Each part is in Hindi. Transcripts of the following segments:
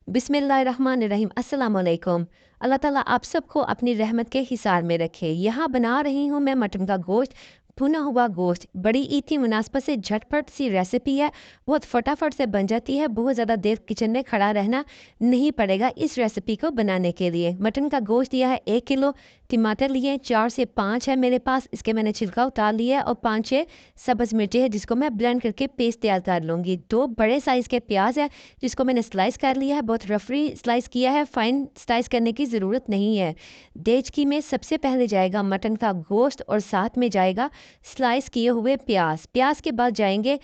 बिस्मिल्लाहिर्रहमानिर्रहीम। अस्सलाम वालेकुम। अल्लाह ताला आप सबको अपनी रहमत के हिसार में रखे। यहाँ बना रही हूँ मैं मटन का गोश्त, भुना हुआ गोश्त। बड़ी ईद की मुनासबत से झटपट सी रेसिपी है, बहुत फटाफट से बन जाती है। बहुत ज़्यादा देर किचन में खड़ा रहना नहीं पड़ेगा इस रेसिपी को बनाने के लिए। मटन का गोश्त लिया है 1 किलो, टमाटर लिए 4 से 5 है मेरे पास, इसके मैंने छिलका उतार लिया है, और 5-6 सब्ज़ मिर्ची है जिसको मैं ब्लेंड करके पेस्ट तैयार कर लूँगी। 2 बड़े साइज़ के प्याज है जिसको मैंने स्लाइस कर लिया है, बहुत रफली स्लाइस किया है, फाइन स्लाइस करने की ज़रूरत नहीं है। देचकी में सबसे पहले जाएगा मटन का गोश्त और साथ में जाएगा स्लाइस किए हुए प्याज। प्याज के बाद जाएंगे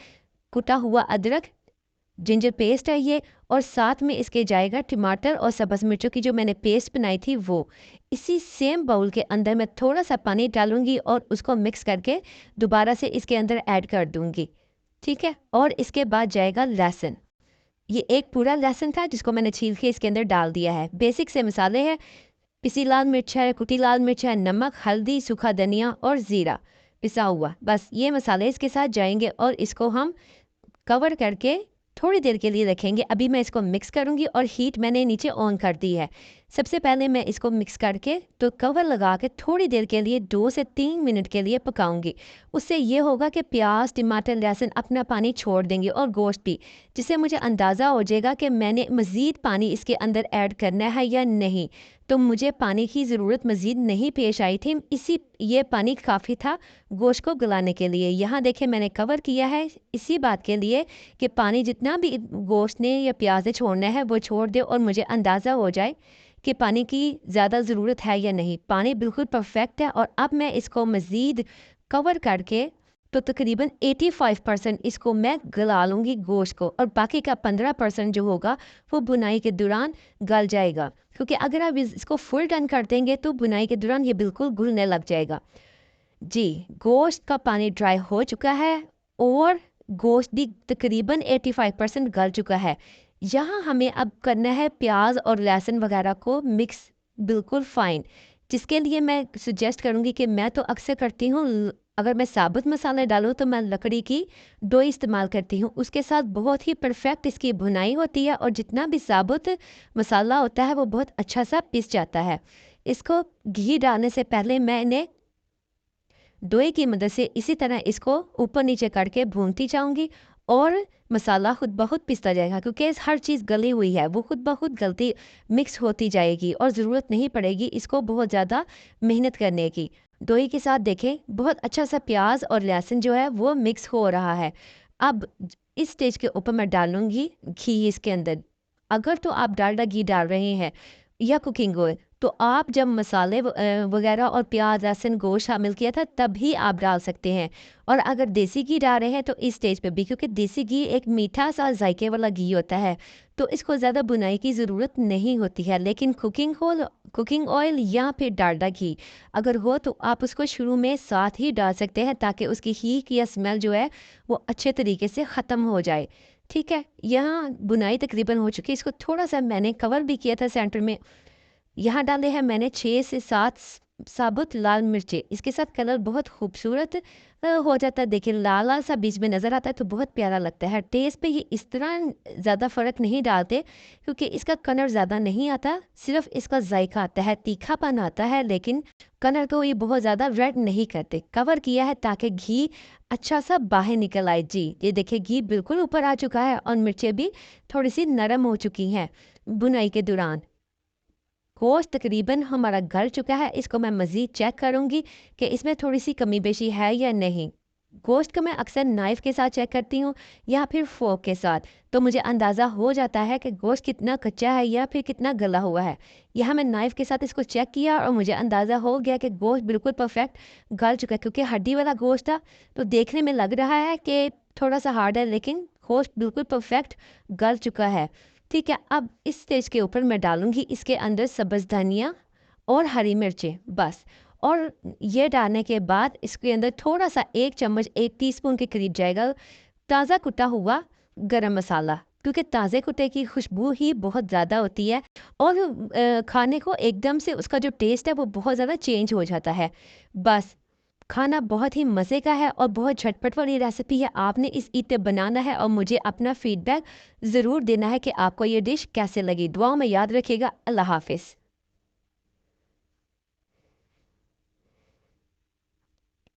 कुटा हुआ अदरक, जिंजर पेस्ट है ये, और साथ में इसके जाएगा टमाटर और सब्ज़ मिर्चों की जो मैंने पेस्ट बनाई थी वो। इसी सेम बाउल के अंदर मैं थोड़ा सा पानी डालूंगी और उसको मिक्स करके दोबारा से इसके अंदर ऐड कर दूंगी। ठीक है, और इसके बाद जाएगा लहसुन। ये एक पूरा लहसुन था जिसको मैंने छील के इसके अंदर डाल दिया है। बेसिक से मसाले हैं, पिसी लाल मिर्च है, कुटी लाल मिर्च है, नमक, हल्दी, सूखा धनिया और ज़ीरा पिसा हुआ। बस ये मसाले इसके साथ जाएंगे और इसको हम कवर करके थोड़ी देर के लिए रखेंगे। अभी मैं इसको मिक्स करूंगी और हीट मैंने नीचे ऑन कर दी है। सबसे पहले मैं इसको मिक्स करके तो कवर लगा के थोड़ी देर के लिए 2 से 3 मिनट के लिए पकाऊंगी। उससे ये होगा कि प्याज, टमाटर, लहसुन अपना पानी छोड़ देंगे और गोश्त भी, जिससे मुझे अंदाज़ा हो जाएगा कि मैंने मज़ीद पानी इसके अंदर ऐड करना है या नहीं। तो मुझे पानी की ज़रूरत मज़ीद नहीं पेश आई थी, इसी ये पानी काफ़ी था गोश्त को गलाने के लिए। यहाँ देखिए मैंने कवर किया है इसी बात के लिए कि पानी जितना भी गोश्त ने या प्याज ने छोड़ना है वो छोड़ दे और मुझे अंदाज़ा हो जाए कि पानी की ज़्यादा ज़रूरत है या नहीं। पानी बिल्कुल परफेक्ट है। और अब मैं इसको मज़ीद कवर करके तो तकरीबन 85% इसको मैं गला लूँगी गोश्त को, और बाकी का 15% जो होगा वो बुनाई के दौरान गल जाएगा। क्योंकि अगर आप इसको फुल डन कर देंगे तो बुनाई के दौरान ये बिल्कुल घुलने लग जाएगा। जी, गोश्त का पानी ड्राई हो चुका है और गोश्त भी तकरीबन 85% गल चुका है। यहाँ हमें अब करना है प्याज और लहसुन वगैरह को मिक्स बिल्कुल फ़ाइन, जिसके लिए मैं सजेस्ट करूँगी कि मैं तो अक्सर करती हूँ अगर मैं साबुत मसाले डालूँ तो मैं लकड़ी की डोई इस्तेमाल करती हूँ। उसके साथ बहुत ही परफेक्ट इसकी भुनाई होती है और जितना भी साबुत मसाला होता है वो बहुत अच्छा सा पिस जाता है। इसको घी डालने से पहले मैंने दोई की मदद से इसी तरह इसको ऊपर नीचे करके भूनती जाऊंगी और मसाला खुद ब खुद पिसता जाएगा, क्योंकि हर चीज़ गली हुई है, वो खुद ब खुद गलती मिक्स होती जाएगी और ज़रूरत नहीं पड़ेगी इसको बहुत ज़्यादा मेहनत करने की। दोई के साथ देखें बहुत अच्छा सा प्याज और लहसुन जो है वो मिक्स हो रहा है। अब इस स्टेज के ऊपर मैं डालूंगी घी इसके अंदर। अगर तो आप डालडा घी डाल रहे हैं या कुकिंग ऑयल, तो आप जब मसाले वगैरह और प्याज, लहसुन, गोश्त शामिल किया था तभी आप डाल सकते हैं। और अगर देसी घी डाल रहे हैं तो इस स्टेज पे भी, क्योंकि देसी घी एक मीठा सा जायके वाला घी होता है तो इसको ज़्यादा बुनाई की ज़रूरत नहीं होती है। लेकिन कुकिंग ऑयल या फिर डालडा घी अगर हो तो आप उसको शुरू में साथ ही डाल सकते हैं ताकि उसकी हीट या स्मेल जो है वो अच्छे तरीके से ख़त्म हो जाए। ठीक है, यहाँ बुनाई तकरीबन हो चुकी है। इसको थोड़ा सा मैंने कवर भी किया था सेंटर में। यहाँ डाले हैं मैंने 6 से 7 साबुत लाल मिर्चें। इसके साथ कलर बहुत खूबसूरत हो जाता है। देखिए लाल लाल सा बीच में नज़र आता है तो बहुत प्यारा लगता है। टेस्ट पे ये इस तरह ज़्यादा फ़र्क नहीं डालते क्योंकि इसका कलर ज़्यादा नहीं आता, सिर्फ इसका जायका आता है, तीखापन आता है, लेकिन कलर को ये बहुत ज़्यादा रेड नहीं करते। कवर किया है ताकि घी अच्छा सा बाहर निकल आए। जी, ये देखिए घी बिल्कुल ऊपर आ चुका है और मिर्चें भी थोड़ी सी नरम हो चुकी हैं बुनाई के दौरान। गोश्त तकरीबन हमारा गल चुका है। इसको मैं मज़ीद चेक करूँगी कि इसमें थोड़ी सी कमी बेशी है या नहीं। गोश्त को मैं अक्सर नाइफ़ के साथ चेक करती हूँ या फिर फोक के साथ, तो मुझे अंदाज़ा हो जाता है कि गोश्त कितना कच्चा है या फिर कितना गला हुआ है। यहाँ मैं नाइफ़ के साथ इसको चेक किया और मुझे अंदाज़ा हो गया कि गोश्त बिल्कुल परफेक्ट गल चुका है। क्योंकि हड्डी वाला गोश्त था तो देखने में लग रहा है कि थोड़ा सा हार्ड है, लेकिन गोश्त बिल्कुल परफेक्ट गल चुका है। ठीक है, अब इस स्टेज के ऊपर मैं डालूंगी इसके अंदर सब्ज़ धनिया और हरी मिर्चें बस। और ये डालने के बाद इसके अंदर थोड़ा सा 1 चम्मच 1 टीस्पून के करीब जाएगा ताज़ा कुटा हुआ गरम मसाला, क्योंकि ताज़े कुटे की खुशबू ही बहुत ज़्यादा होती है और खाने को एकदम से उसका जो टेस्ट है वो बहुत ज़्यादा चेंज हो जाता है। बस खाना बहुत ही मज़े का है और बहुत झटपट वाली रेसिपी है। आपने इस ईद पे बनाना है और मुझे अपना फीडबैक ज़रूर देना है कि आपको ये डिश कैसे लगी। दुआओं में याद रखिएगा। अल्लाह हाफ़िज़।